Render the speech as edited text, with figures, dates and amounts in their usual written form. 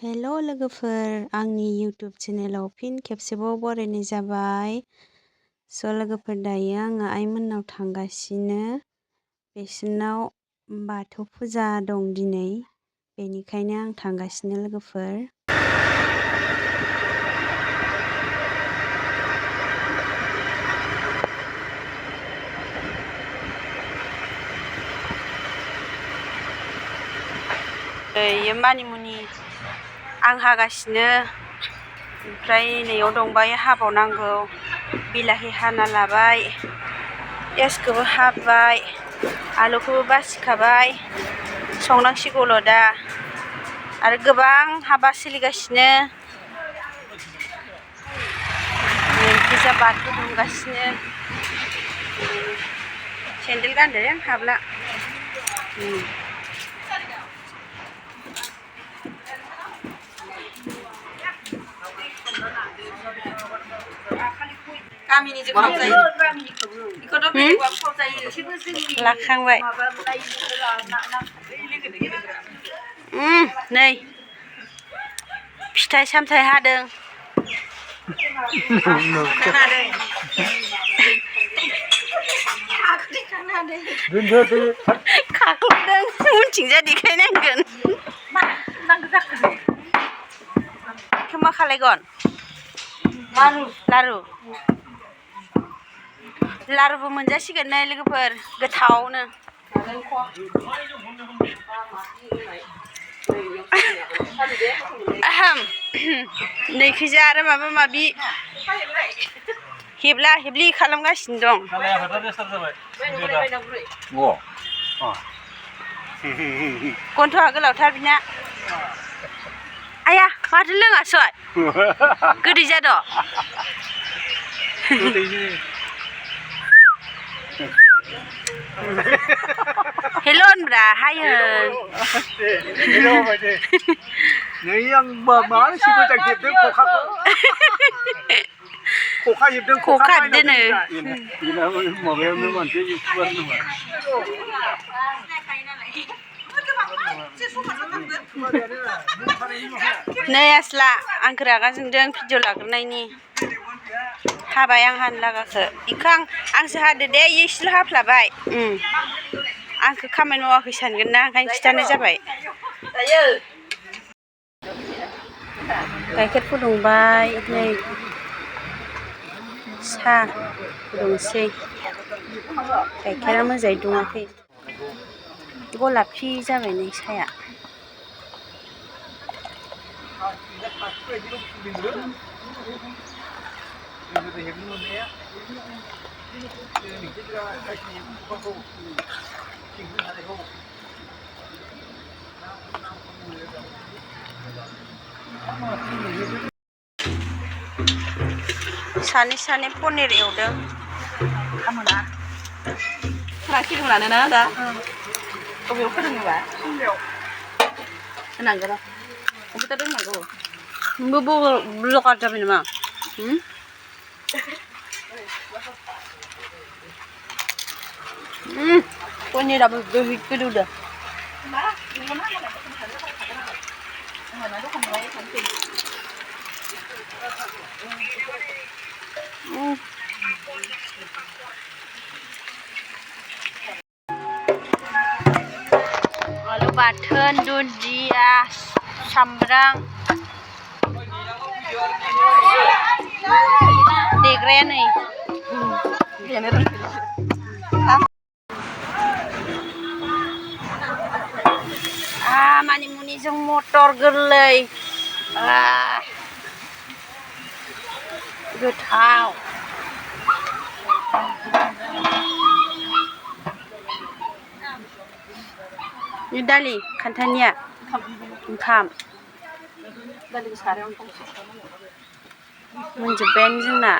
हेल' लोगोफोर, आंनि YouTube चेनेलाव फिन खेबसेबाव बरायनाय जाबाय। लोगोफोर, दायो आङो आइमोननाव थांगासिनो। बिसोरनाव बाथौ फुजा दं दिनै, बेनिखायनो आं थांगासिनो लोगोफोर। बेयो मानिमुनि आं हागासिनो, ओमफ्राय नैयाव दंबाय हाबावनांगौ। बिलाहि हाना लाबाय, पियासखौबो हाबाय, आलुखौबो बासिखाबाय, संनांसिगौल' दा। आरो गोबां हाबा सोलिगासिनो। पुजा बाथौ दुमगासिनो। सेन्देल गानदों हाबला। लाखांबाय। नै फिथाइ सामथाइ हादों। खाख्लोबदों, उनथिंजाय देखायनांगोन। बेखौ मा खालायगोन? लारु लारुबो मोनजासिगोन नै लोगोफोर, गोथावनो। नैखिजा आरो माबा माबि हेबला हेबलि खालामगासिनो दं। गन्थ'आ गोलावथार बिना। आया, माथो लोङासै? गोदै जाद'? हेल' होनब्रा, हायो। नै आं मानसि मोजां हेबदों खखाखौ। खखा हेबदों, खखा हेबदोंनो। माबायावनो मानसि इउटुबार नङा। नै आसला, आंखौ रागा जोंदों भिडिअ लाग्रोनायनि। हाबाय आं हानो लागाखौ। बेखौ आंसो हादो दे, इसेल' हाफ्लाबाय। आंखौ खामानि मावाखै सानगोन ना, ओंखायनो खिथानाय जाबाय। गाइखेर फुदुंबाय, नै साहा फुदुंसै। गाइखेरा मोजाङै दुङाखै, गलापि जाबाय नै साहाया। सानै पनिर एवदों। फोरोंलानो ना दा? बबेयाव फोरोङोबा? होनांगौ र'। कम्पिउटार रोंनांगौ। ब्लगार जाबाय नामा? पनिराबो बिराद गोदौदो। आलु बाथोन, दुन्दिया, सामब्राम। देग्राया नै। मानिमुनिजों मटर गोरलै। गोथाव। दालि खान्थानिया ओंखाम मोनजोब्बायानो जोंना।